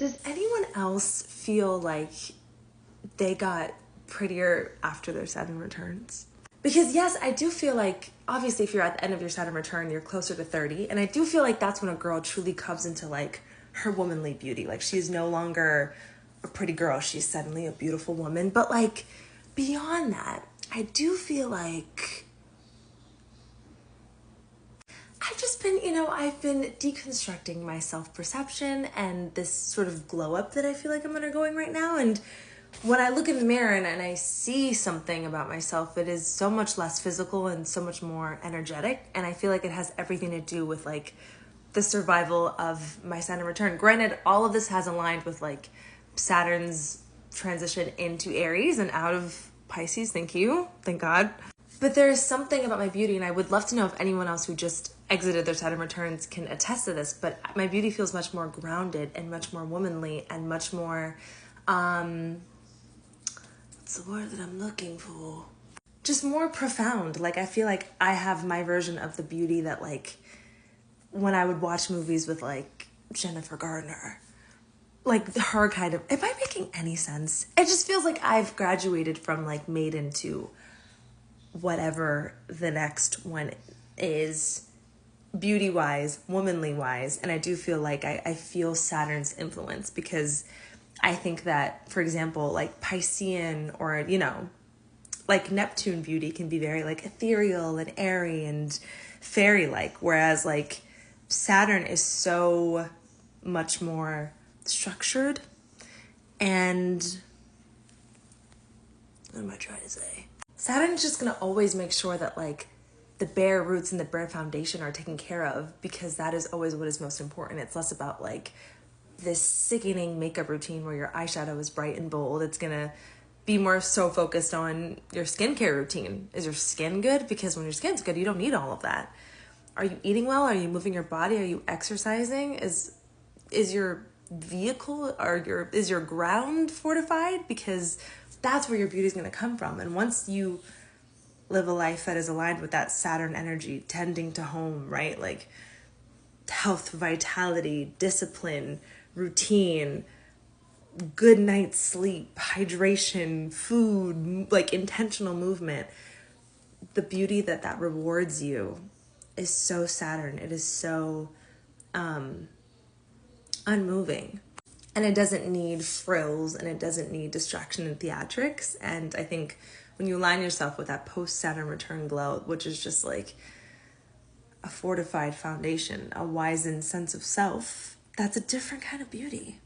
Does anyone else feel like they got prettier after their Saturn returns? Because yes, I do feel like, obviously if you're at the end of your Saturn return, you're closer to 30. And I do feel like that's when a girl truly comes into like her womanly beauty. Like she's no longer a pretty girl. She's suddenly a beautiful woman. But like beyond that, I do feel like I've been deconstructing my self-perception and this sort of glow up that I feel like I'm undergoing right now. And when I look in the mirror and I see something about myself, it is so much less physical and so much more energetic. And I feel like it has everything to do with like the survival of my Saturn return. Granted, all of this has aligned with like Saturn's transition into Aries and out of Pisces. Thank you. Thank God. But there is something about my beauty, and I would love to know if anyone else who just exited their Saturn returns can attest to this, but my beauty feels much more grounded and much more womanly and much more, what's the word that I'm looking for? Just more profound. Like, I feel like I have my version of the beauty that, like, when I would watch movies with, like, Jennifer Gardner, like, her kind of, am I making any sense? It just feels like I've graduated from, like, maiden to whatever the next one is, beauty-wise, womanly-wise. And I do feel like I feel Saturn's influence, because I think that, for example, like Piscean or, like Neptune beauty can be very like ethereal and airy and fairy-like, whereas like Saturn is so much more structured and, what am I trying to say? Saturn is just going to always make sure that like the bare roots and the bare foundation are taken care of, because that is always what is most important. It's less about like this sickening makeup routine where your eyeshadow is bright and bold. It's going to be more so focused on your skincare routine. Is your skin good? Because when your skin's good, you don't need all of that. Are you eating well? Are you moving your body? Are you exercising? Is your vehicle or is your ground fortified? Because that's where your beauty is going to come from. And once you live a life that is aligned with that Saturn energy, tending to home, right? Like health, vitality, discipline, routine, good night's sleep, hydration, food, like intentional movement, the beauty that rewards you is so Saturn. It is so unmoving. And it doesn't need frills, and it doesn't need distraction and theatrics. And I think when you align yourself with that post-Saturn return glow, which is just like a fortified foundation, a wizened sense of self, that's a different kind of beauty.